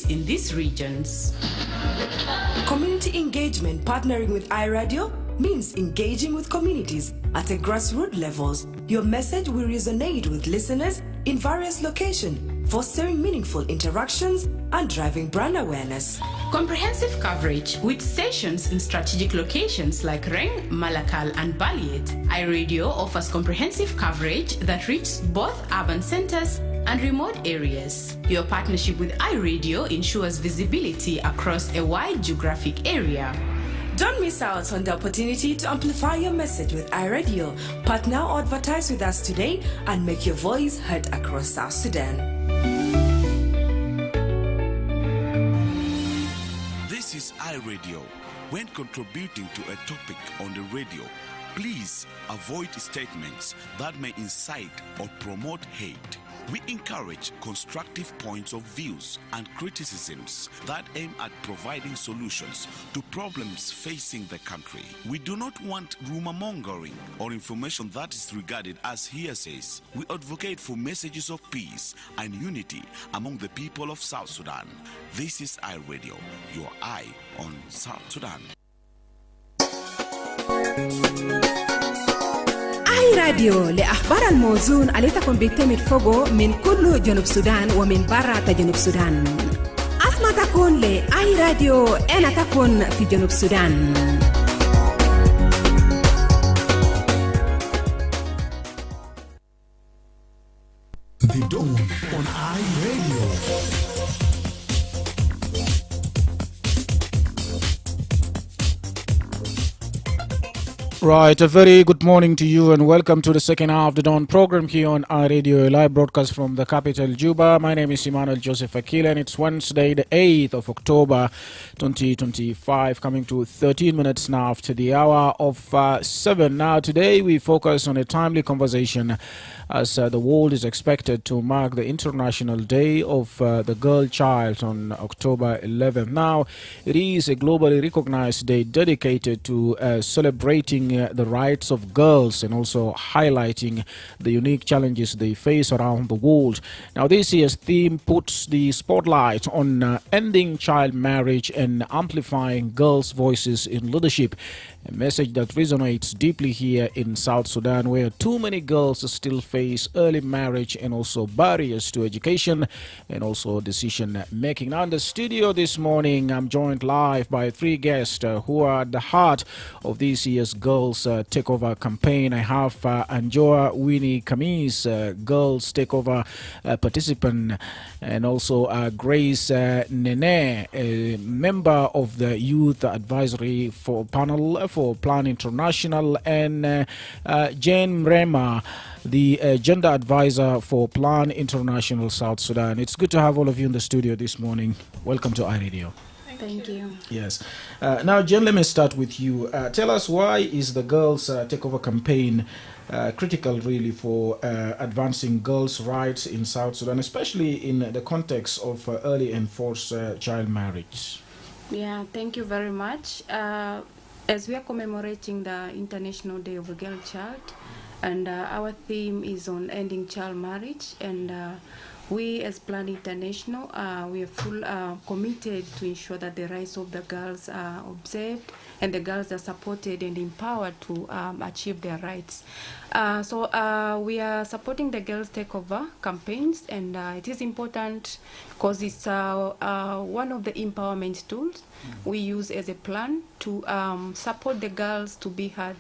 in these regions. Community engagement partnering with iRadio means engaging with communities at a grassroots levels. Your message will resonate with listeners in various locations, fostering meaningful interactions and driving brand awareness. Comprehensive coverage with stations in strategic locations like Reng, Malakal and Baliet. iRadio offers comprehensive coverage that reaches both urban centers and remote areas. Your partnership with iRadio ensures visibility across a wide geographic area. Don't miss out on the opportunity to amplify your message with iRadio. Partner or advertise with us today and make your voice heard across South Sudan. This is iRadio. When contributing to a topic on the radio, please avoid statements that may incite or promote hate. We encourage constructive points of views and criticisms that aim at providing solutions to problems facing the country. We do not want rumor mongering or information that is regarded as hearsays. We advocate for messages of peace and unity among the people of South Sudan. This is iRadio, your eye on South Sudan. راديو لأخبار الموزون التي تكون بيتمت فوقه من كل جنوب السودان ومن برا جنوب السودان. أسمع تكون لأي راديو أنا تكون في جنوب السودان. The Dawn on iRadio. Right, a very good morning to you and welcome to the second half of the Dawn program here on our radio, a live broadcast from the capital, Juba. My name is Emmanuel Joseph Akile and it's Wednesday, the 8th of October, 2025, coming to 13 minutes now after the hour of 7. Now, today we focus on a timely conversation as the world is expected to mark the International Day of the Girl Child on October 11th. Now, it is a globally recognized day dedicated to celebrating the rights of girls and also highlighting the unique challenges they face around the world. Now, this year's theme puts the spotlight on ending child marriage and amplifying girls' voices in leadership. A message that resonates deeply here in South Sudan, where too many girls still face early marriage and also barriers to education and also decision making. Now in the studio this morning, I'm joined live by three guests who are at the heart of this year's Girls Takeover campaign. I have Anjoa Winnie Kamis, Girls Takeover participant, and also Grace Nene, a member of the Youth Advisory for Panel for Plan International, and Jane Mrema, the Gender Advisor for Plan International South Sudan. It's good to have all of you in the studio this morning. Welcome to iRadio. Thank you. Yes. Now, Jen, let me start with you. Tell us, why is the Girls Takeover campaign critical, really, for advancing girls' rights in South Sudan, especially in the context of early and forced child marriage? Yeah, thank you very much. As we are commemorating the International Day of the Girl Child, and our theme is on ending child marriage, and we as Plan International, we are full committed to ensure that the rights of the girls are observed and the girls are supported and empowered to achieve their rights. So we are supporting the Girls Takeover campaigns, and it is important because it's one of the empowerment tools we use as a plan to support the girls to be heard.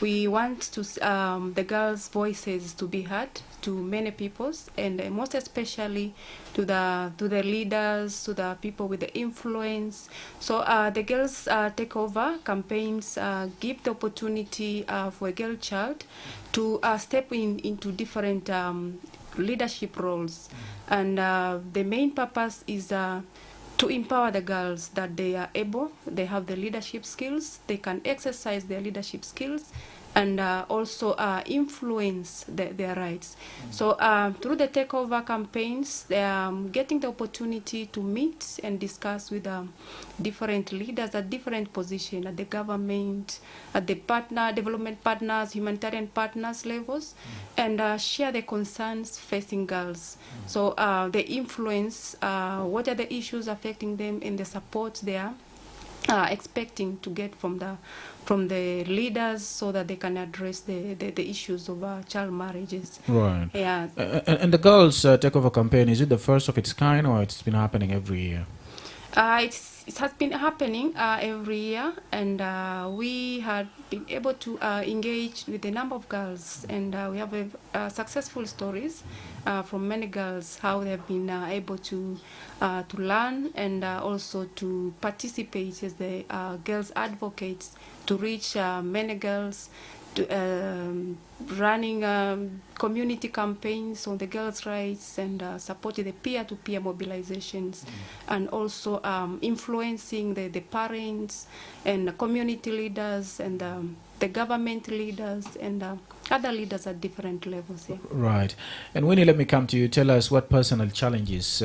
We want to the girls' voices to be heard to many peoples, and most especially to the leaders, to the people with the influence. So the Girls Takeover campaigns give the opportunity for a girl child to step into different leadership roles, and the main purpose is to empower the girls, that they are able, they have the leadership skills, they can exercise their leadership skills, and also influence their rights. So through the takeover campaigns, they are getting the opportunity to meet and discuss with different leaders at different positions, at the government, at the development partners, humanitarian partners levels, and share the concerns facing girls. So they influence what are the issues affecting them and the support they are expecting to get from the leaders so that they can address the issues of child marriages. Right. Yeah. And the girls' takeover campaign, is it the first of its kind, or it's been happening every year? It has been happening every year, and we had been able to engage with a number of girls, and we have successful stories from many girls, how they have been able to learn and also to participate as the girls advocates to reach many girls, to, running community campaigns on the girls' rights and supporting the peer-to-peer mobilizations, and also influencing the parents and the community leaders and the government leaders and other leaders at different levels. Yeah. Right. And Winnie, let me come to you. Tell us, what personal challenges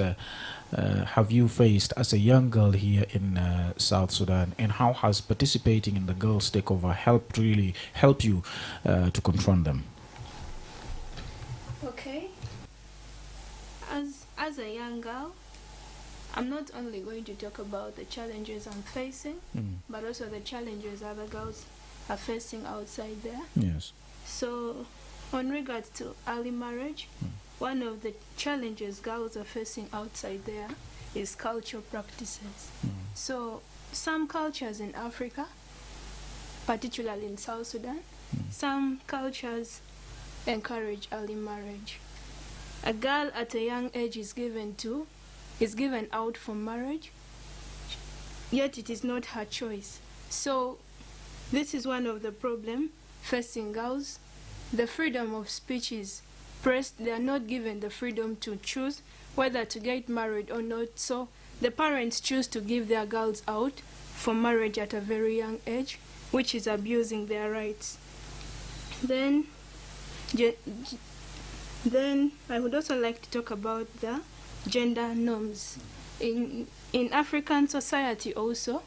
have you faced as a young girl here in South Sudan, and how has participating in the girls' takeover helped you to confront them? Okay. As a young girl, I'm not only going to talk about the challenges I'm facing, but also the challenges other girls are facing outside there. Yes. So, on regards to early marriage, one of the challenges girls are facing outside there is cultural practices. So, some cultures in Africa, particularly in South Sudan, some cultures encourage early marriage. A girl at a young age is given out for marriage, yet it is not her choice. So this is one of the problems facing girls. The freedom of speech is pressed. They are not given the freedom to choose whether to get married or not. So the parents choose to give their girls out for marriage at a very young age, which is abusing their rights. Then I would also like to talk about the gender norms. In African society also,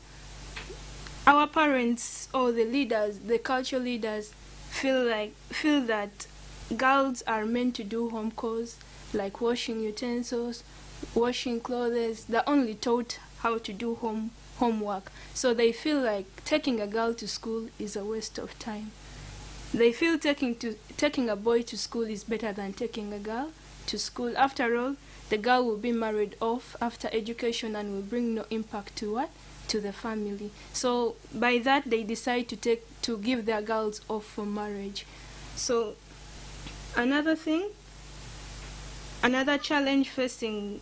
our parents or the leaders, the cultural leaders, feel that girls are meant to do home chores like washing utensils, washing clothes. They're only taught how to do homework. So they feel like taking a girl to school is a waste of time. They feel taking a boy to school is better than taking a girl to school. After all, the girl will be married off after education and will bring no impact to the family. So by that, they decide to give their girls off for marriage. So another challenge facing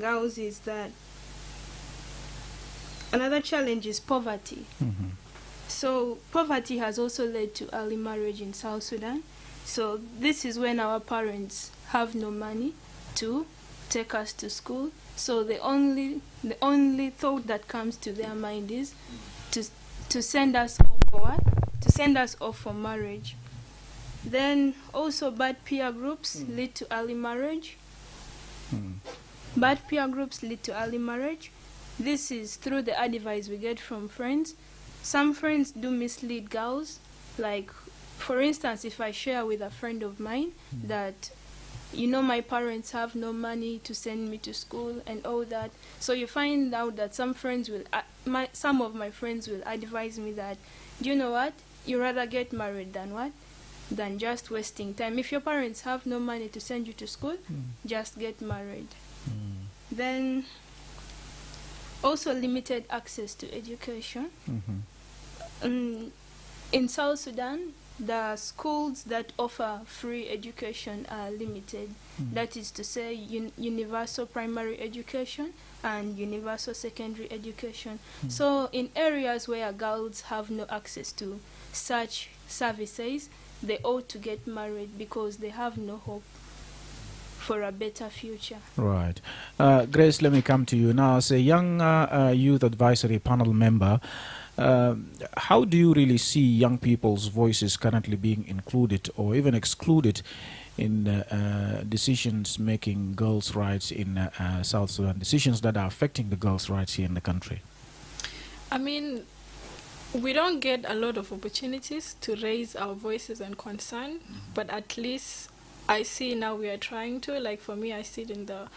girls is that another challenge is poverty. So poverty has also led to early marriage in South Sudan. So this is when our parents have no money to take us to school. So the only thought that comes to their mind is to send us off for what? To send us off for marriage. Then also bad peer groups lead to early marriage. Bad peer groups lead to early marriage. This is through the advice we get from friends. Some friends do mislead girls. Like, for instance, if I share with a friend of mine that, my parents have no money to send me to school and all that. So you find out that some of my friends will advise me that, do you know what? You rather get married than what? Than just wasting time. If your parents have no money to send you to school, just get married. Then also limited access to education. In South Sudan, the schools that offer free education are limited. That is to say, universal primary education and universal secondary education. So in areas where girls have no access to such services, they ought to get married because they have no hope for a better future. Right. Grace, let me come to you now. As a young youth advisory panel member, How do you really see young people's voices currently being included or even excluded in decisions making girls' rights in South Sudan, decisions that are affecting the girls' rights here in the country? I mean, we don't get a lot of opportunities to raise our voices and concern, but at least I see now we are trying to. Like for me, I sit in the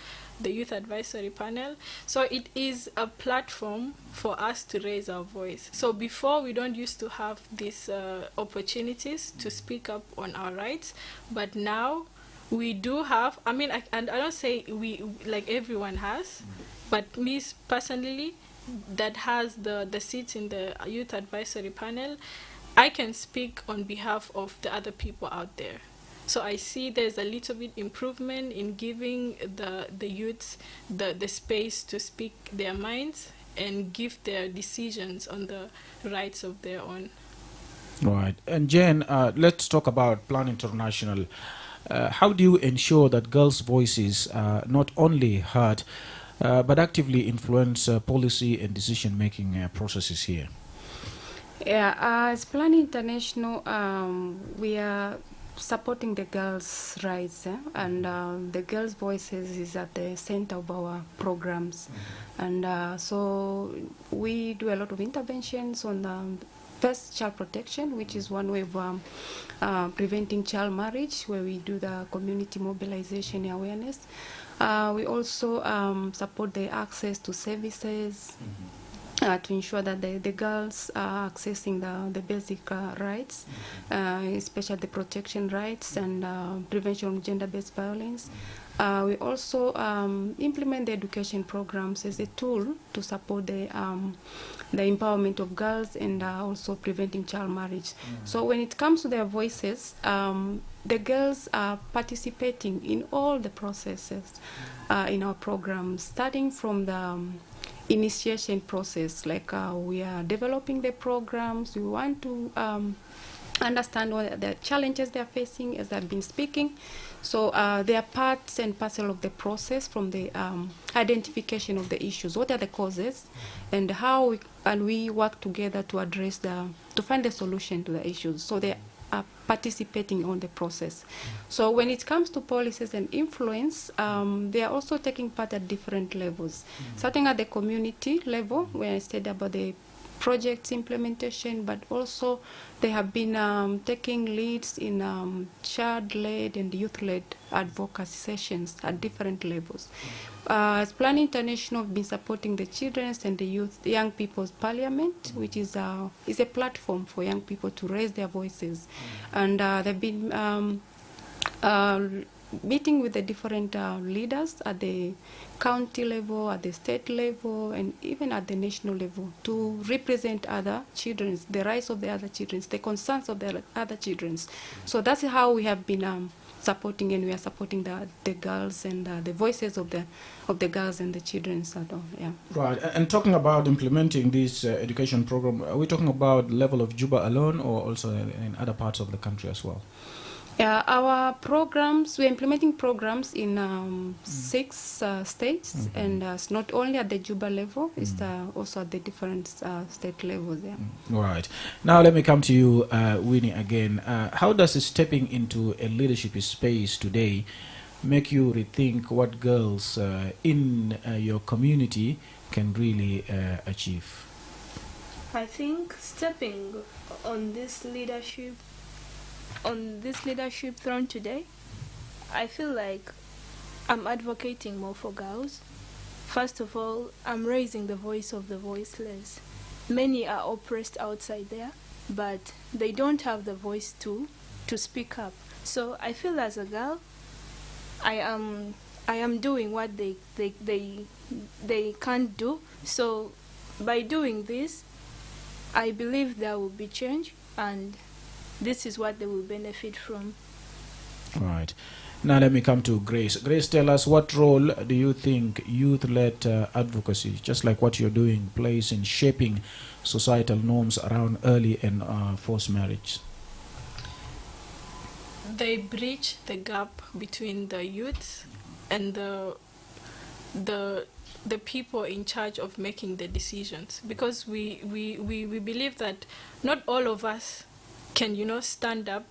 Youth Advisory Panel. So it is a platform for us to raise our voice. So before, we don't used to have these opportunities to speak up on our rights, but now we do have. I mean, and I don't say we, like everyone has, but me personally, that has the seats in the Youth Advisory Panel, I can speak on behalf of the other people out there. So I see there's a little bit improvement in giving the youths the space to speak their minds and give their decisions on the rights of their own. Right. And Jane, let's talk about Plan International. How do you ensure that girls' voices are not only heard, but actively influence policy and decision-making processes here? Yeah, as Plan International, we are supporting the girls' rights, and the girls' voices is at the center of our programs. And so we do a lot of interventions on first, child protection, which is one way of preventing child marriage, where we do the community mobilization and awareness. We also support the access to services to ensure that the girls are accessing the basic rights, especially the protection rights and prevention of gender-based violence. We also implement the education programs as a tool to support the empowerment of girls and also preventing child marriage. So when it comes to their voices, the girls are participating in all the processes in our programs, starting from the initiation process. Like we are developing the programs. We want to understand what the challenges they are facing as I've been speaking. So they are parts and parcel of the process, from the identification of the issues. What are the causes, and how we work together to address to find a solution to the issues. So they are participating on the process. So when it comes to policies and influence, they are also taking part at different levels. Starting at the community level, where I said about the projects implementation, but also they have been taking leads in child-led and youth-led advocacy sessions at different levels. As Plan International, have been supporting the Children's and the Young People's Parliament, which is a platform for young people to raise their voices. And they've been meeting with the different leaders at the county level, at the state level, and even at the national level, to represent other children, the rights of the other children, the concerns of the other children. So that's how we have been supporting, and we are supporting the girls and the voices of the girls and the children. Yeah. Right. And talking about implementing this education program, are we talking about level of Juba alone, or also in other parts of the country as well? Our programs, we're implementing programs in 6 states, and it's not only at the Juba level, it's also at the different state levels. Yeah. Right. Now let me come to you, Winnie, again. How does stepping into a leadership space today make you rethink what girls in your community can really achieve? I think stepping on this leadership throne today, I feel like I'm advocating more for girls. First of all, I'm raising the voice of the voiceless. Many are oppressed outside there, but they don't have the voice to speak up. So I feel as a girl, I am doing what they can't do. So by doing this, I believe there will be change, and this is what they will benefit from. Right. Now let me come to Grace. Grace, tell us, what role do you think youth-led advocacy, just like what you're doing, plays in shaping societal norms around early and forced marriage? They bridge the gap between the youth and the the people in charge of making the decisions, because we believe that not all of us can, stand up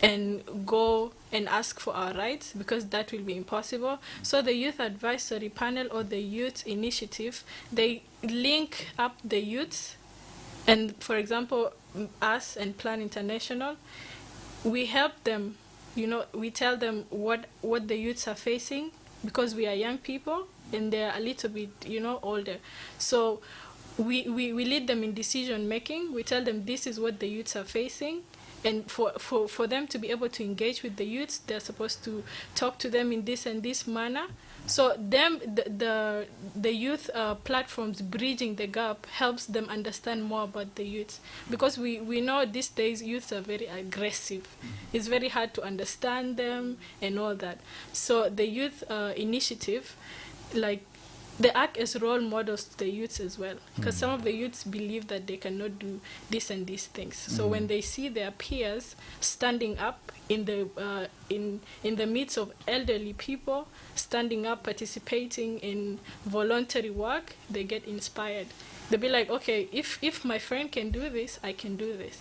and go and ask for our rights, because that will be impossible. So the youth advisory panel or the youth initiative, they link up the youths, and for example, us and Plan International, we help them, we tell them what the youths are facing, because we are young people and they're a little bit, older. So we lead them in decision making. We tell them this is what the youths are facing. And for them to be able to engage with the youths, they're supposed to talk to them in this and this manner. So the youth platforms bridging the gap helps them understand more about the youths, because we know these days youths are very aggressive. It's very hard to understand them and all that. So the youth initiative, they act as role models to the youths as well, because some of the youths believe that they cannot do this and these things. So when they see their peers standing up in the midst of elderly people, standing up, participating in voluntary work, they get inspired. They'll be like, okay, if my friend can do this, I can do this.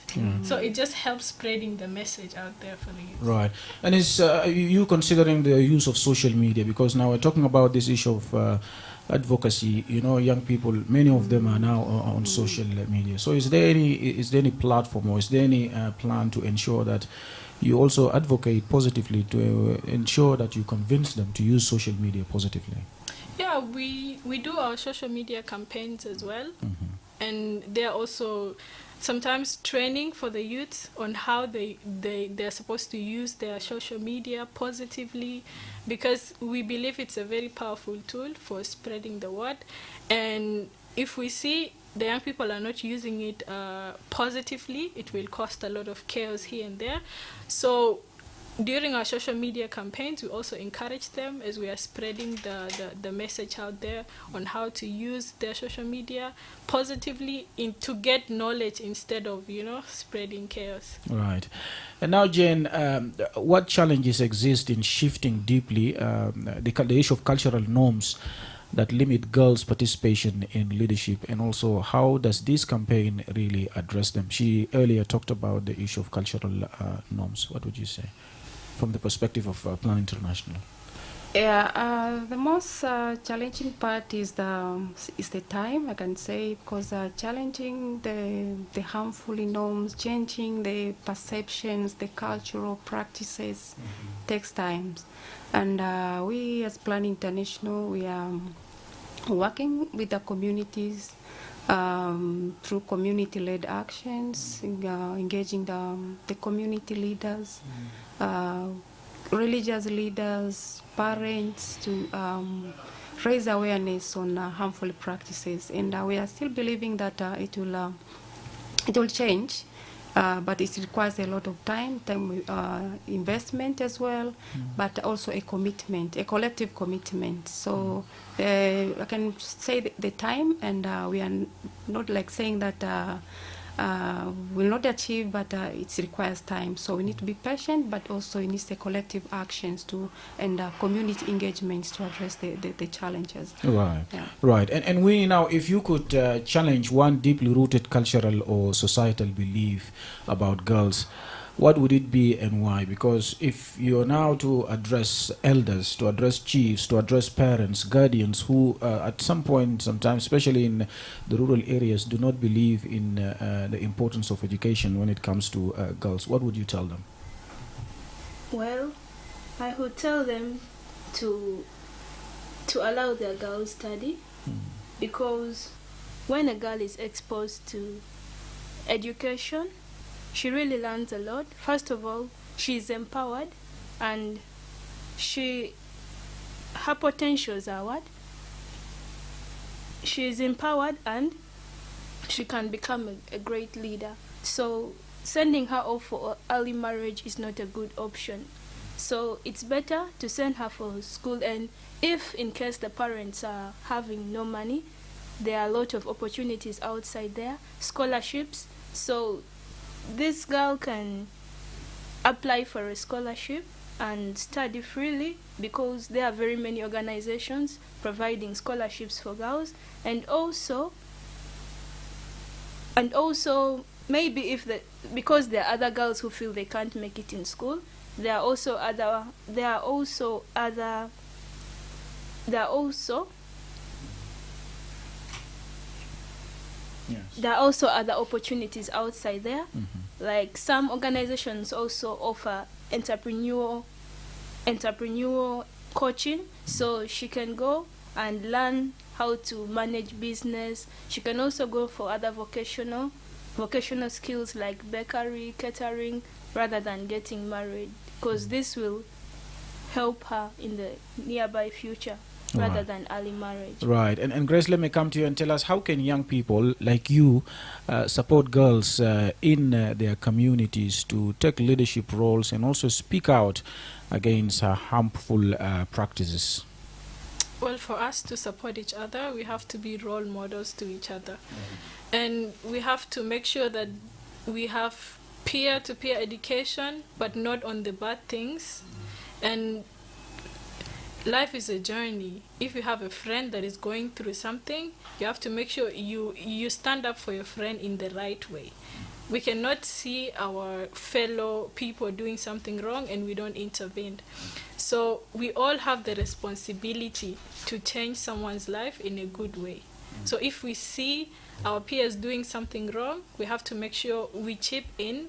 So it just helps spreading the message out there for the youth. Right. And is you considering the use of social media, because now we're talking about this issue of advocacy, young people, many of them are now on social media. So is there any platform, or is there any plan to ensure that you also advocate positively to ensure that you convince them to use social media positively? Yeah, we do our social media campaigns as well. And they're also sometimes training for the youth on how they're supposed to use their social media positively, because we believe it's a very powerful tool for spreading the word. And if we see the young people are not using it positively, it will cause a lot of chaos here and there. So during our social media campaigns, we also encourage them as we are spreading the message out there on how to use their social media positively to get knowledge instead of, spreading chaos. Right. And now, Jane, what challenges exist in shifting deeply the issue of cultural norms that limit girls' participation in leadership, and also how does this campaign really address them? She earlier talked about the issue of cultural norms. What would you say from the perspective of Plan International? Yeah, the most challenging part is the time, I can say, because challenging the harmful norms, changing the perceptions, the cultural practices takes time. And we as Plan International, we are working with the communities through community-led actions, engaging the community leaders, religious leaders, parents, to raise awareness on harmful practices. And we are still believing that it will change, but it requires a lot of time investment as well, but also a commitment, a collective commitment. So I can say the time, and we are not saying that will not achieve, but it requires time. So we need to be patient, but also it needs the collective actions and community engagements to address the challenges. Right, yeah. Right. And we now, if you could challenge one deeply rooted cultural or societal belief about girls, what would it be and why? Because if you're now to address elders, to address chiefs, to address parents, guardians who at some point, sometimes, especially in the rural areas, do not believe in the importance of education when it comes to girls, what would you tell them? Well, I would tell them to allow their girls study, because when a girl is exposed to education, she really learns a lot. First of all, she is empowered, and her potentials are what? She is empowered and she can become a great leader. So sending her off for early marriage is not a good option. So it's better to send her for school, and if in case the parents are having no money, there are a lot of opportunities outside there, scholarships. So this girl can apply for a scholarship and study freely, because there are very many organizations providing scholarships for girls, and also maybe because there are other girls who feel they can't make it in school, there are also other opportunities outside there. Like some organizations also offer entrepreneurial coaching, so she can go and learn how to manage business. She can also go for other vocational skills like bakery, catering, rather than getting married, because this will help her in the nearby future rather than early marriage. Right. And Grace, let me come to you and tell us, how can young people like you support girls in their communities to take leadership roles and also speak out against harmful practices? Well, for us to support each other, we have to be role models to each other. And we have to make sure that we have peer-to-peer education, but not on the bad things. And life is a journey. If you have a friend that is going through something, you have to make sure you stand up for your friend in the right way. We cannot see our fellow people doing something wrong and we don't intervene. So we all have the responsibility to change someone's life in a good way. So if we see our peers doing something wrong, we have to make sure we chip in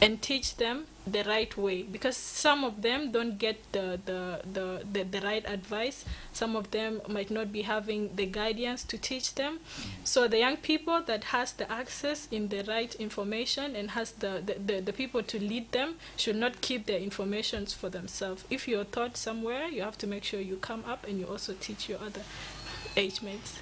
and teach them the right way, because some of them don't get the right advice. Some of them might not be having the guidance to teach them. So the young people that has the access in the right information and has the people to lead them should not keep their informations for themselves. If you're taught somewhere, you have to make sure you come up and you also teach your other age mates.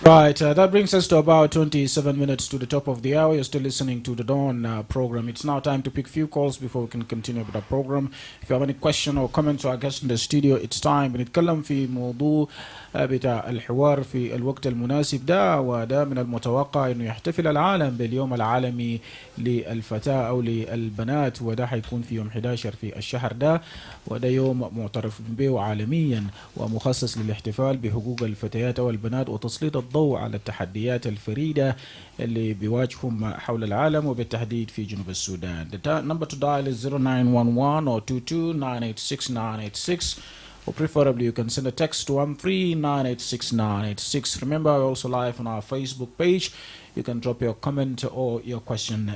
Right, that brings us to about 27 minutes to the top of the hour. You're still listening to the Dawn program. It's now time to pick a few calls before we can continue with the program. If you have any question or comment to our guest in the studio, it's time. بنتكلم في موضوع بتاع الحوار في الوقت المناسب ده، وده من المتوقع انه يحتفل العالم باليوم العالمي للفتاة او للبنات، وده حيكون في يوم 11 في الشهر ده، وده يوم معترف به عالميا ومخصص للاحتفال بحقوق الفتيات والبنات وتسليط الضوء على التحديات الفريدة اللي بيواجههم حول العالم وبالتحديد في جنوب السودان. The number to dial is 0911 or 22986 or preferably you can send a text to 13986. Remember, we're also live on our Facebook page. You can drop your comment or your question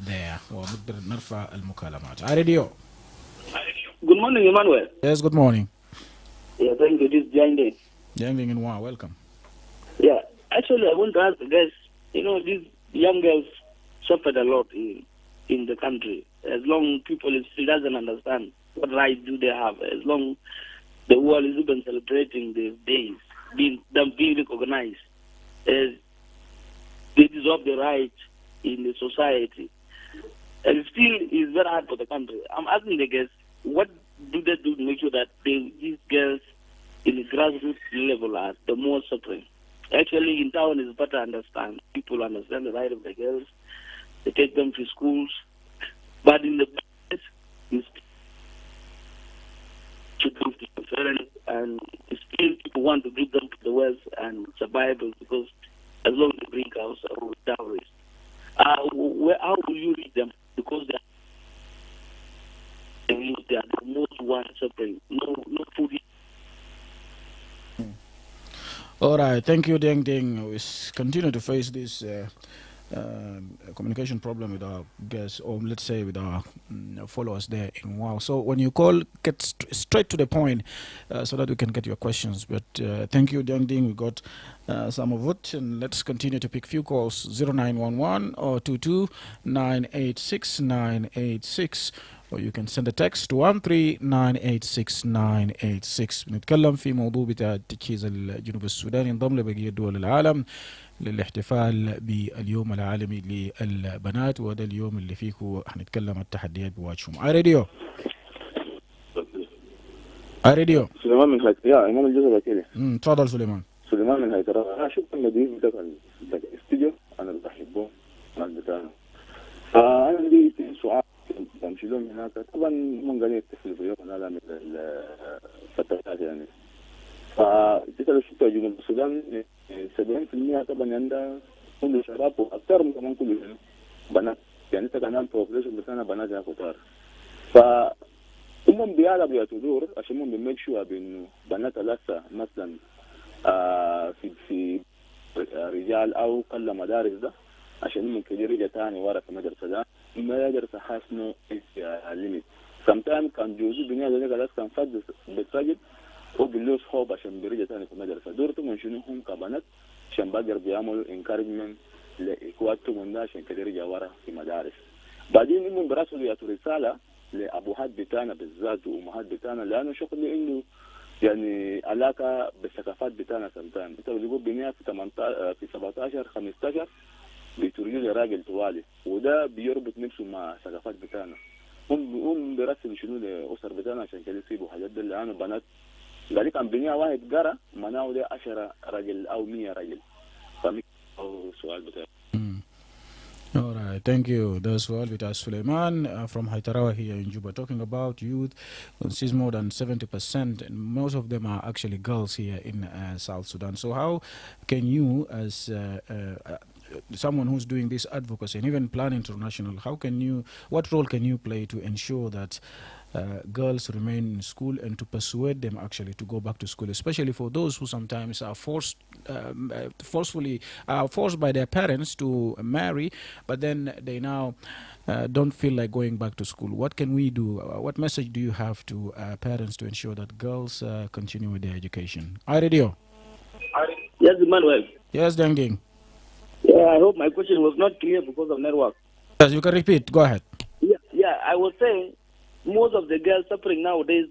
there. ونقدر نرفع المكالمات. Radio. Good morning, Emmanuel. Yes, good morning. Yeah, thank you. This is Jane. Jane in Wa, welcome. Yeah, actually, I want to ask the guys, these young girls suffered a lot in the country. As long people still doesn't understand what rights do they have, as long the world is even celebrating these days, being recognized as they deserve the right in the society. And still is very hard for the country. I'm asking the guys, what do they do to make sure that these girls in the grassroots level are the most suffering? Actually, in town is better understand. People understand the right of the girls. They take them to schools. But in the past, to them to the parents, and still people want to give them to the West and survival, because as long as they bring house or dowries. How will you read them? Because they are the most one suffering. No food. All right, thank you, Deng Deng. We continue to face this communication problem with our guests, or let's say with our followers there in Wow. So when you call, get straight to the point so that we can get your questions. But thank you, Deng Deng. We got some of it, and let's continue to pick few calls. 0911 or 22986 or you can send a text to 13986 نتكلم في موضوع بتاع تجهيز الجنوب السوداني انضم لبقية دول العالم للاحتفال باليوم العالمي للبنات، وهذا اليوم اللي فيه هنتكلم عن التحديات بواجههم. راديو سليمان من هيك يا إمام الجزر أكيد. تفضل سليمان من هيك. أنا شفت المدير بتاع الاستوديو، أنا بحبه، أنا بتاعه. أنا عندي سؤال بمشي لهم هناك طبعا هم قاعدين يتصلوا بيوم انا من الفترات يعني. فانت لو شفت جنوب السودان 70% طبعا عندها كل شباب واكثر من كمان كل بنات، يعني انت كان بوبليشن بتاعنا بنات يا كتار. ف هم بيعرفوا يعتذر عشان هم بيميك شو بانه بنات لسه مثلا في رجال او قل مدارس ده عشان ممكن يرجع تاني ورا في المدرسه ده ما يقدر يحسنوا الليميت. sometimes كان جوزي بنيا ده خلاص كان فاد بتسجد وبيلوس هوب عشان بيرجع تاني في المدرسه. دورتهم من شنو هم كبنات عشان بقدر بيعملوا انكارجمنت لاخواتهم من ده عشان كده يرجع ورا في مدارس. بعدين هم براسلوا يعطوا رساله لابوهات بتاعنا بالذات وامهات بتاعنا لانه شغل انه يعني علاقه بالثقافات بتاعنا سمتان. انت بتقول بنيا في 18 في 17 15 بيترجوا لي راجل طوالي وده بيربط نفسه مع الثقافات بتاعنا. هم بيرسلوا شنو لاسر بتاعنا عشان كده يسيبوا حاجات دي لانه بنات ذلك كان بنيا واحد قرا مناو ده 10 راجل او 100 راجل. فمي سؤال بتاعي. All right, thank you. That's what with us, Suleiman from Haitarawa here in Juba, talking about youth. Consists more than 70%, and most of them are actually girls here in South Sudan. So, how can you, as someone who's doing this advocacy and even Plan International, what role can you play to ensure that girls remain in school and to persuade them actually to go back to school, especially for those who sometimes are forced by their parents to marry, but then they now don't feel like going back to school? What can we do? What message do you have to parents to ensure that girls continue with their education? Radio. Yes, Emmanuel. Yes, Deng Deng. Yeah, I hope my question was not clear because of network. Yes, you can repeat. Go ahead. Yeah, I was saying most of the girls suffering nowadays,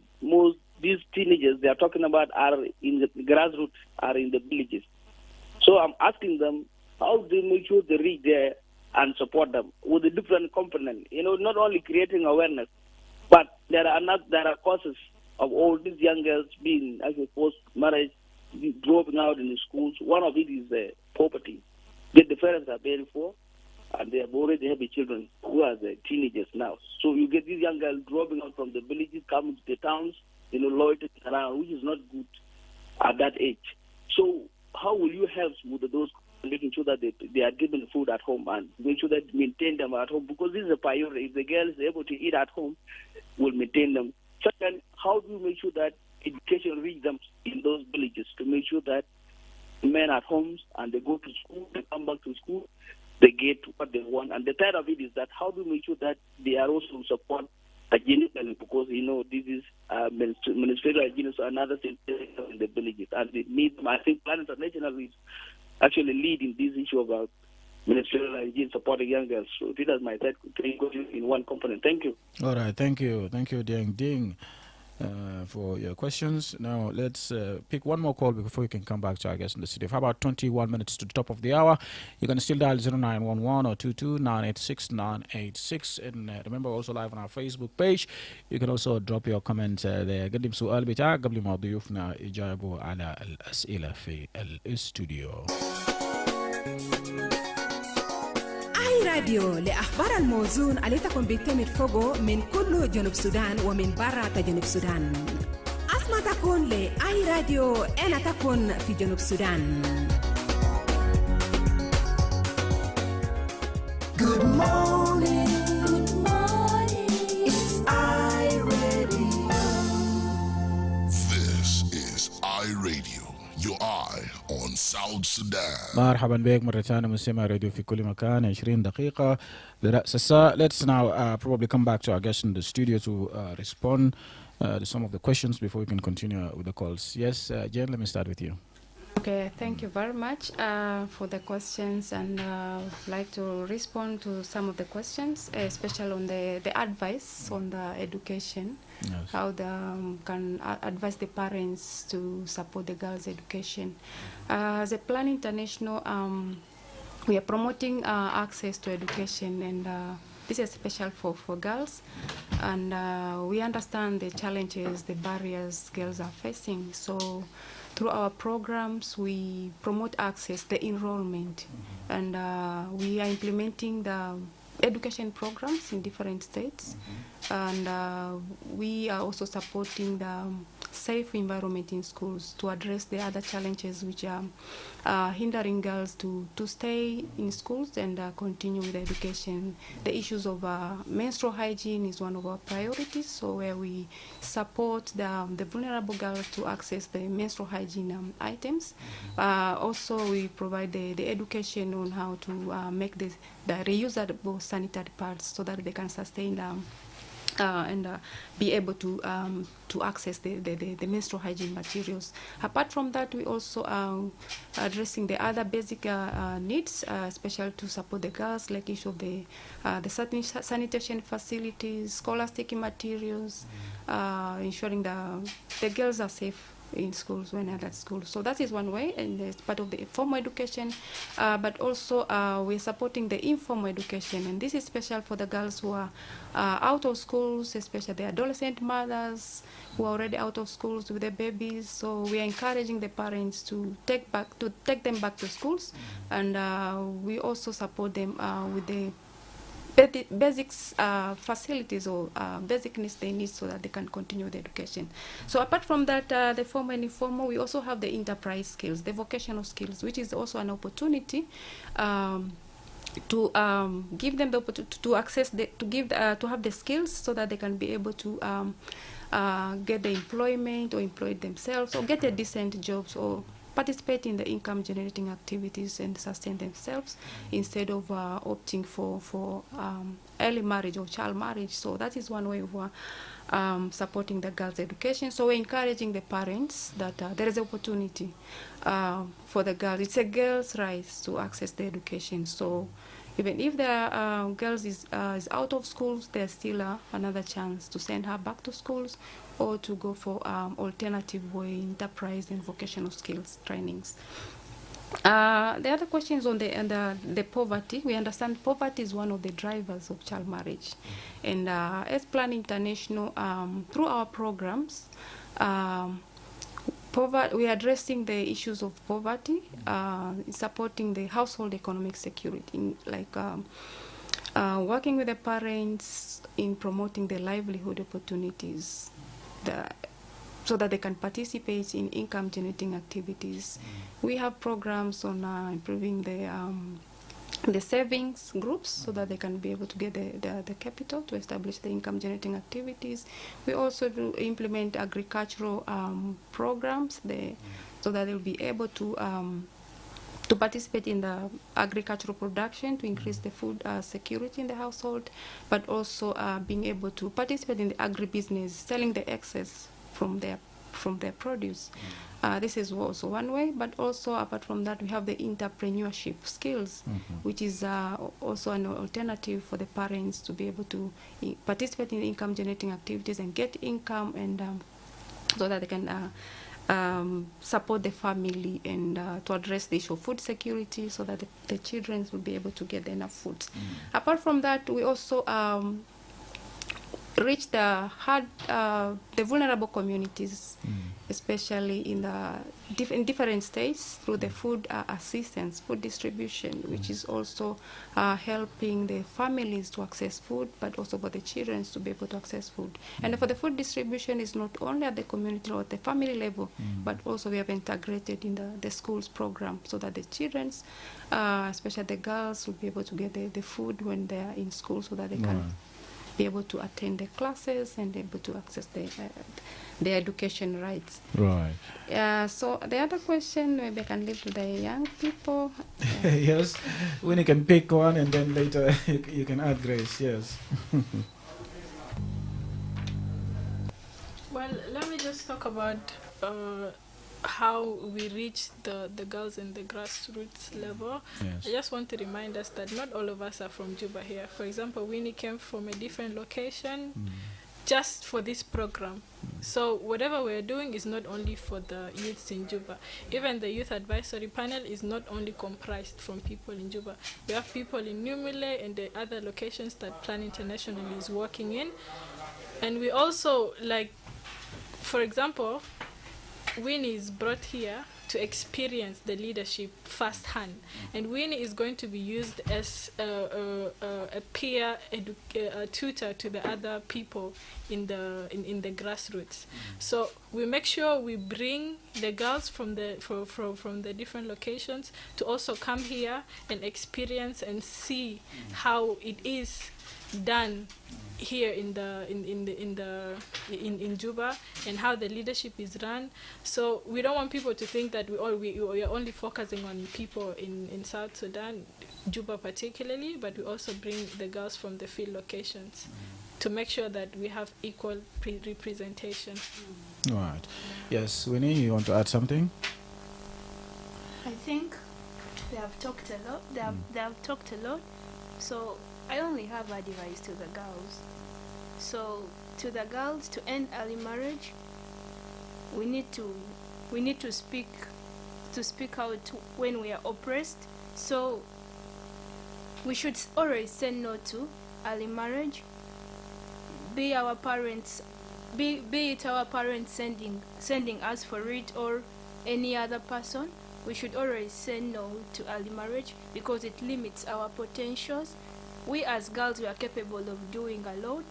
these teenagers they are talking about are in the grassroots, are in the villages. So I'm asking them, how do they make sure they reach there and support them with a different component? Not only creating awareness, but there are causes of all these young girls being actually forced marriage, dropping out in the schools. One of it is poverty. The parents are very poor, and they have already have children who are the teenagers now. So you get these young girls dropping out from the villages, coming to the towns, loitering around, which is not good at that age. So how will you help with those, making sure that they are given food at home and make sure that maintain them at home? Because this is a priority. If the girl is able to eat at home, we'll maintain them. Second, how do you make sure that education reaches them in those villages to make sure that men at homes and they go to school, they come back to school, they get what they want? And the third of it is that how do we make sure that they are also support hygienically, because this is ministerial hygiene, so another thing in the villages, and they need them. I think Plan International is actually leading this issue about ministerial hygiene supporting young girls. So this is my third thing in one component. Thank you. All right, thank you, Deng Ding. For your questions. Now let's pick one more call before you can come back to our guest in the studio. For about 21 minutes to the top of the hour, you can still dial 0911 or 22-986-986. And remember, also live on our Facebook page. You can also drop your comments there. قدم سؤال بتاعك قبل ما ضيوفنا يجاوبوا على الأسئلة في الاستوديو. راديو لأخبار الموزون علي تكون بيتمر فوقو من كل جنوب السودان ومن برا جنوب السودان. أسمع تكون لأي راديو أنا تكون في جنوب السودان. Good morning, it's iRadio. This is iRadio, your eye on South Sudan. مرحبا بك مرة ثانية مستمع راديو في كل مكان 20 دقيقة برأس الساعة. Let's now probably come back to our guest in the studio to respond to some of the questions before we can continue with the calls. Yes, Jen, let me start with you. Okay, thank you very much for the questions, and I'd like to respond to some of the questions, especially on the advice on the education, yes. How they can advise the parents to support the girls' education. As a Plan International, we are promoting access to education, and this is special for girls, and we understand the challenges, the barriers girls are facing. So through our programs, we promote access, the enrollment, and we are implementing the education programs in different states, and we are also supporting the safe environment in schools to address the other challenges which are hindering girls to stay in schools and continue with education. The issues of menstrual hygiene is one of our priorities, so where we support the vulnerable girls to access the menstrual hygiene items. Also, we provide the education on how to make the reusable sanitary pads so that they can sustain and be able to access the menstrual hygiene materials. Apart from that, we also addressing the other basic needs, especially to support the girls, like issue of the sanitation facilities, scholastic materials, ensuring the girls are safe in schools when they're at school. So that is one way, and it's part of the formal education, but also we're supporting the informal education, and this is special for the girls who are out of schools, especially the adolescent mothers who are already out of schools with their babies. So we are encouraging the parents to take them back to schools, and we also support them with the basics facilities or basic needs they need so that they can continue the education. So apart from that, the formal and informal, we also have the enterprise skills, the vocational skills, which is also an opportunity to give them the opportunity to access to have the skills so that they can be able to get the employment or employ themselves or get a decent jobs or participate in the income generating activities and sustain themselves instead of opting for early marriage or child marriage. So that is one way of supporting the girls' education. So we're encouraging the parents that there is opportunity for the girls. It's a girl's right to access the education. So even if the girls is out of schools, there's still another chance to send her back to schools or to go for alternative way, enterprise and vocational skills trainings. The other question is on the poverty. We understand poverty is one of the drivers of child marriage. And as Plan International, through our programs, we are addressing the issues of poverty, supporting the household economic security, like working with the parents in promoting the livelihood opportunities, so that they can participate in income generating activities. We have programs on improving the savings groups so that they can be able to get the capital to establish the income generating activities. We also do implement agricultural programs so that they'll be able to participate in the agricultural production to increase the food security in the household, but also being able to participate in the agribusiness, selling the excess from their produce. This is also one way, but also apart from that, we have the entrepreneurship skills, which is also an alternative for the parents to be able to participate in income generating activities and get income, and so that they can support the family and to address the issue of food security so that the children will be able to get enough food. Apart from that, we also reach the vulnerable communities, especially in different states through the food assistance, food distribution, which is also helping the families to access food, but also for the children to be able to access food. And for the food distribution is not only at the community or at the family level, but also we have integrated in the schools program so that the children, especially the girls, will be able to get the food when they are in school so that they can be able to attend the classes and able to access their education rights. Right. So the other question, maybe I can leave to the young people. Yes, when you can pick one and then later you can add Grace. Yes. Well, let me just talk about how we reach the girls in the grassroots level. Yes. I just want to remind us that not all of us are from Juba here. For example, Winnie came from a different location just for this program. So whatever we're doing is not only for the youths in Juba. Even the youth advisory panel is not only comprised from people in Juba. We have people in Numile and the other locations that Plan International is working in. And we also, like, for example, Winnie is brought here to experience the leadership firsthand. And Winnie is going to be used as a peer tutor to the other people in the grassroots. So we make sure we bring the girls from the different locations to also come here and experience and see how it is done here in Juba, and how the leadership is run. So we don't want people to think that we are only focusing on people in South Sudan, Juba particularly, but we also bring the girls from the field locations to make sure that we have equal representation. Right. Yes, Winnie, you want to add something? I think they have talked a lot. They have talked a lot. So I only have advice to the girls. So to the girls, to end early marriage, we need to speak out when we are oppressed. So we should always say no to early marriage. Be it our parents sending us for it, or any other person, we should always say no to early marriage because it limits our potentials. We as girls, we are capable of doing a lot.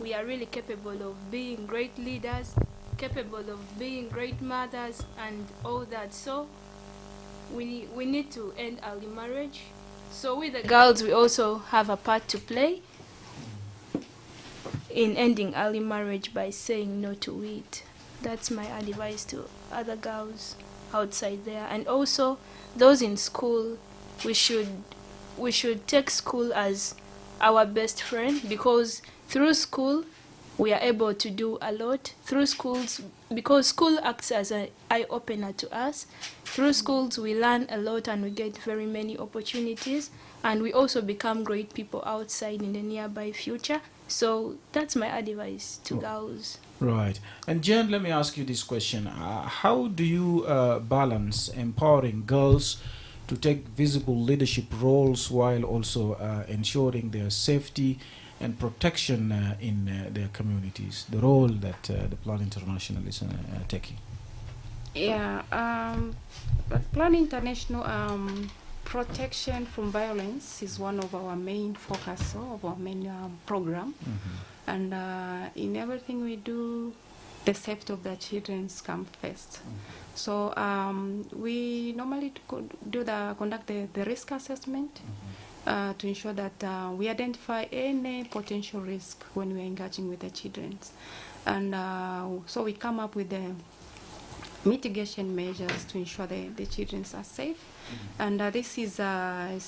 We are really capable of being great leaders, capable of being great mothers and all that. So we need to end early marriage. So we the girls, we also have a part to play in ending early marriage by saying no to it. That's my advice to other girls outside there. And also those in school, we should take school as our best friend, because through school we are able to do a lot. Through schools, because school acts as an eye-opener to us. Through schools we learn a lot and we get very many opportunities, and we also become great people outside in the nearby future. So that's my advice to girls. Right. And Jen, let me ask you this question. How do you balance empowering girls to take visible leadership roles while also ensuring their safety and protection in their communities, the role that the Plan International is taking? Yeah, Plan International protection from violence is one of our main focus of our main program. And in everything we do, the safety of the children comes first. So we normally conduct the risk assessment to ensure that we identify any potential risk when we are engaging with the children. And so we come up with the mitigation measures to ensure the children are safe. And this is a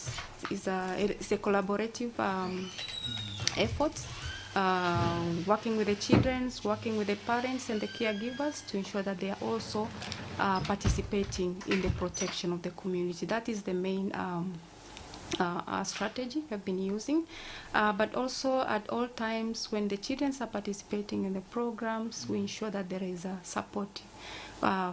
collaborative effort, working with the children, working with the parents and the caregivers to ensure that they are also participating in the protection of the community. That is the main strategy we've been using. But also at all times when the children are participating in the programs, we ensure that there is a support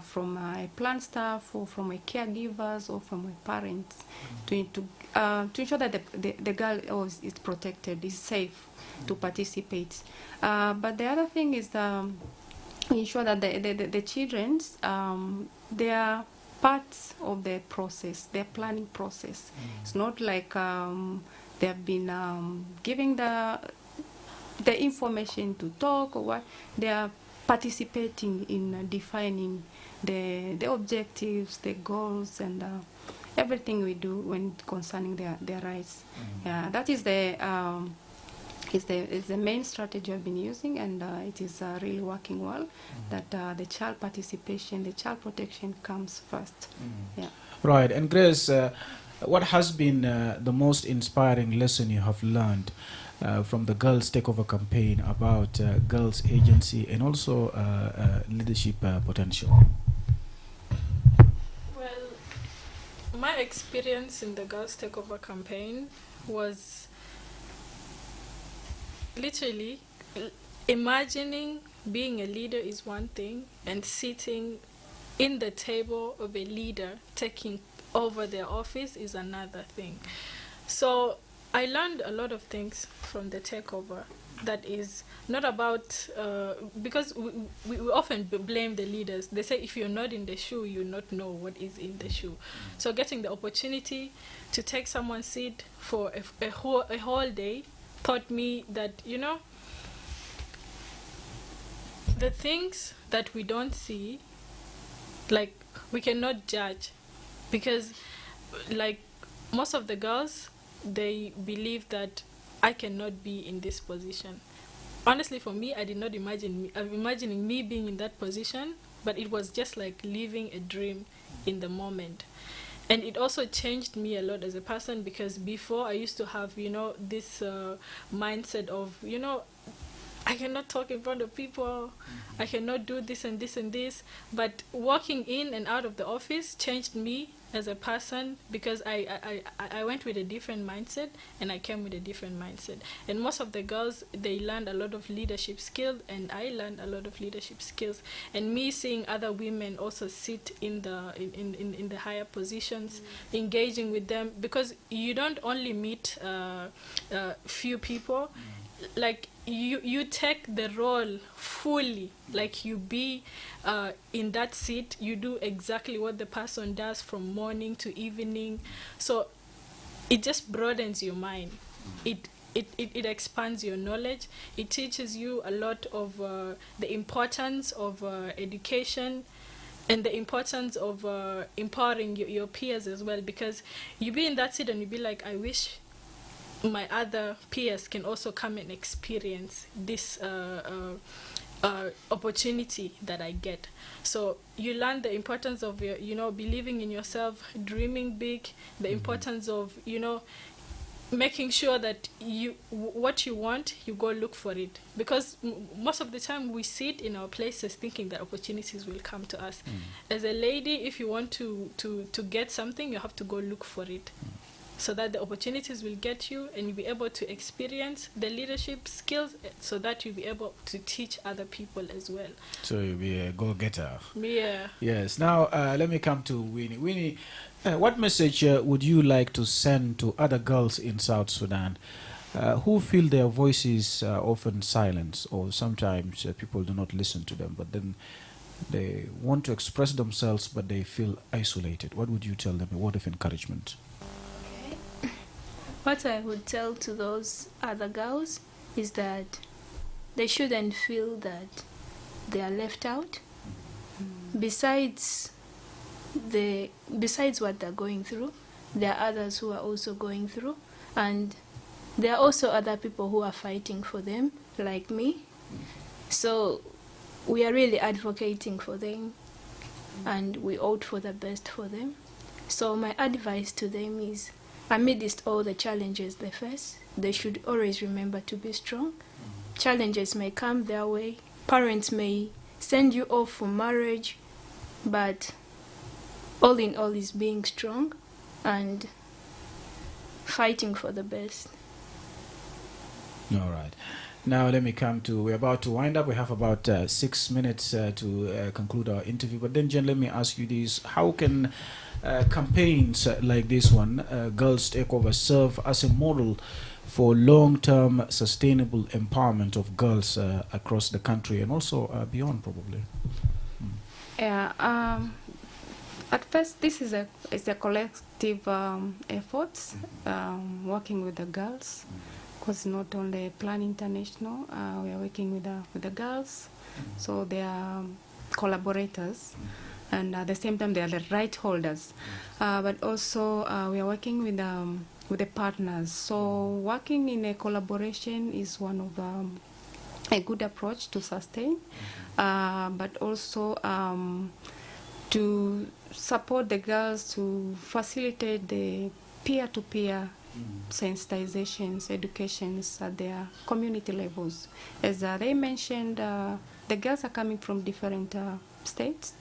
from a plant staff or from a caregivers or from a parents to ensure that the girl is protected, is safe to participate. But the other thing is ensure that the children, they are parts of the process, their planning process. It's not like they have been giving the information to talk or what. They are participating in defining the objectives, the goals, and everything we do when concerning their rights. Yeah, that is the main strategy I've been using, and it is really working well. That the child participation, the child protection comes first. Yeah. Right. And Grace, what has been the most inspiring lesson you have learned from the Girls Takeover campaign about girls' agency and also leadership potential? Well, my experience in the Girls Takeover campaign was literally imagining being a leader is one thing, and sitting in the table of a leader taking over their office is another thing. So I learned a lot of things from the takeover, that is not about, because we often blame the leaders. They say if you're not in the shoe, you not know what is in the shoe. So getting the opportunity to take someone's seat for a whole day taught me that, the things that we don't see, like, we cannot judge, because, like, most of the girls, they believe that I cannot be in this position. Honestly, for me, I did not imagine I'm imagining me being in that position, but it was just like living a dream in the moment. And it also changed me a lot as a person, because before I used to have, this mindset of, I cannot talk in front of people, I cannot do this and this and this. But walking in and out of the office changed me as a person, because I went with a different mindset and I came with a different mindset. And most of the girls, they learned a lot of leadership skills, and I learned a lot of leadership skills. And me seeing other women also sit in the higher positions, engaging with them, because you don't only meet few people, like you take the role fully, like you be in that seat, you do exactly what the person does from morning to evening. So it just broadens your mind. It expands your knowledge. It teaches you a lot of the importance of education, and the importance of empowering your peers as well, because you be in that seat and you be like, I wish my other peers can also come and experience this opportunity that I get. So you learn the importance of believing in yourself, dreaming big, the importance of making sure that what you want, you go look for it, because most of the time we sit in our places thinking that opportunities will come to us. As a lady, if you want to get something, you have to go look for it, so that the opportunities will get you and you'll be able to experience the leadership skills, so that you'll be able to teach other people as well. So you'll be a go-getter. Yeah. Yes. Now, let me come to Winnie. Winnie, what message would you like to send to other girls in South Sudan who feel their voices are often silenced, or sometimes people do not listen to them, but then they want to express themselves, but they feel isolated? What would you tell them? A word of encouragement. What I would tell to those other girls is that they shouldn't feel that they are left out. Besides what they're going through, there are others who are also going through, and there are also other people who are fighting for them, like me. So we are really advocating for them, and we ought for the best for them. So my advice to them is, amidst all the challenges they face, they should always remember to be strong. Challenges may come their way. Parents may send you off for marriage, but all in all is being strong and fighting for the best. All right. Now let me come to, we're about to wind up. We have about 6 minutes to conclude our interview. But then, Jen, let me ask you this. How can campaigns like this one, Girls Take Over, serve as a model for long-term sustainable empowerment of girls across the country and also beyond, probably? Yeah. At first, this is a collective effort, working with the girls, because not only Plan International, we are working with the girls, so they are collaborators, and at the same time they are the right holders, but also we are working with the partners. So working in a collaboration is one of a good approach to sustain, but also to support the girls, to facilitate the peer-to-peer sensitizations, educations at their community levels. As they mentioned, the girls are coming from different states,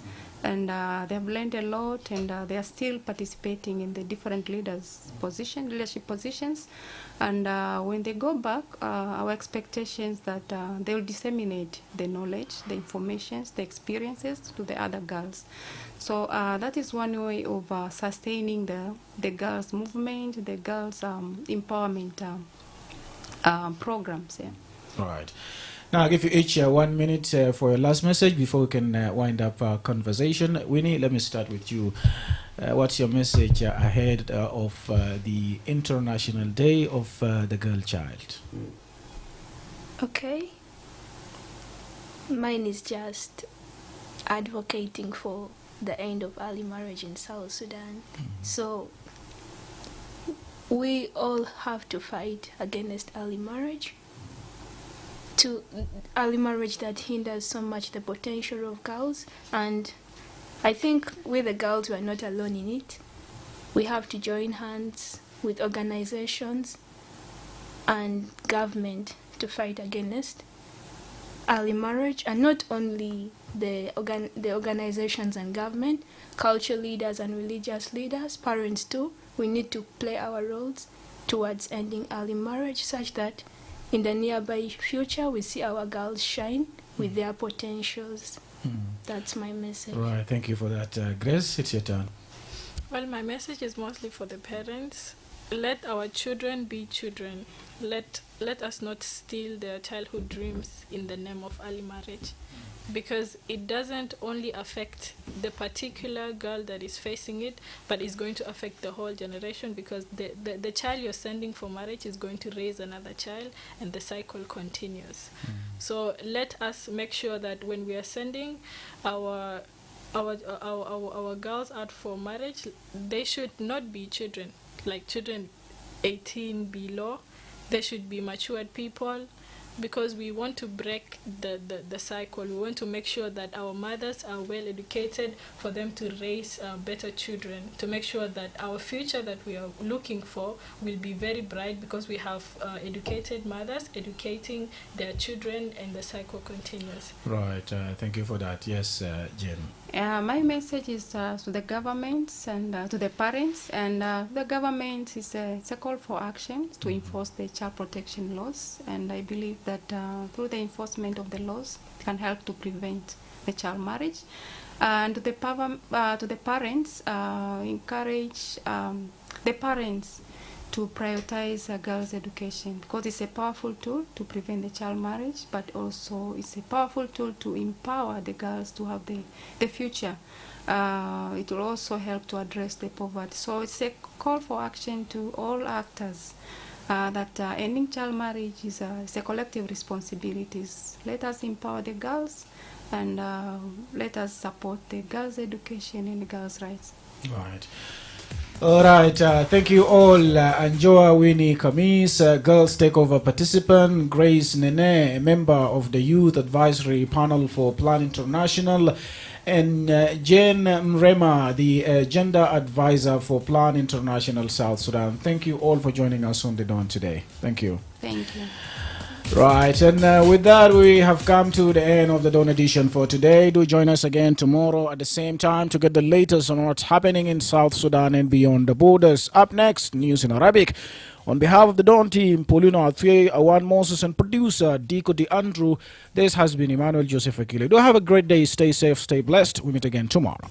and they have learned a lot, and they are still participating in the different leadership positions. And when they go back, our expectations that they will disseminate the knowledge, the information, the experiences to the other girls. So that is one way of sustaining the girls' movement, the girls' empowerment programs. Yeah. Right. Now, I'll give you each 1 minute for your last message before we can wind up our conversation. Winnie, let me start with you. What's your message ahead of the International Day of the Girl Child? Okay. Mine is just advocating for the end of early marriage in South Sudan. So we all have to fight against early marriage. To early marriage that hinders so much the potential of girls, and I think we the girls, we are not alone in it. We have to join hands with organizations and government to fight against early marriage, and not only the organizations and government, cultural leaders and religious leaders, parents too. We need to play our roles towards ending early marriage, such that in the nearby future we see our girls shine with their potentials. That's my message. Right, thank you for that. Grace, it's your turn. Well, my message is mostly for the parents. Let our children be children. Let us not steal their childhood dreams in the name of early marriage, because it doesn't only affect the particular girl that is facing it, but it's going to affect the whole generation, because the child you're sending for marriage is going to raise another child, and the cycle continues. So let us make sure that when we are sending our girls out for marriage, they should not be children, like children 18 below. They should be matured people, because we want to break the cycle. We want to make sure that our mothers are well educated for them to raise better children, to make sure that our future that we are looking for will be very bright, because we have educated mothers educating their children, and the cycle continues. Right, thank you for that. Yes, Jen. My message is to the governments and to the parents, and the government is it's a call for action to enforce the child protection laws, and I believe that through the enforcement of the laws it can help to prevent the child marriage. And to the parents, encourage the parents to prioritize girls' education, because it's a powerful tool to prevent the child marriage, but also it's a powerful tool to empower the girls to have the future. It will also help to address the poverty. So it's a call for action to all actors that ending child marriage is a collective responsibility. Let us empower the girls, and let us support the girls' education and the girls' rights. Right. All right, thank you all. Anjoa Winnie Kamis, Girls Takeover participant, Grace Nene, a member of the Youth Advisory Panel for Plan International, and Jane Mrema, the Gender Advisor for Plan International South Sudan. Thank you all for joining us on The Dawn today. Thank you. Thank you. Right, and with that, we have come to the end of the Dawn edition for today. Do join us again tomorrow at the same time to get the latest on what's happening in South Sudan and beyond the borders. Up next, news in Arabic. On behalf of the Dawn team, Paulina Athier, Awan Moses, and producer Diko Di Andrew, this has been Emmanuel Joseph Akile. Do have a great day. Stay safe, stay blessed. We meet again tomorrow.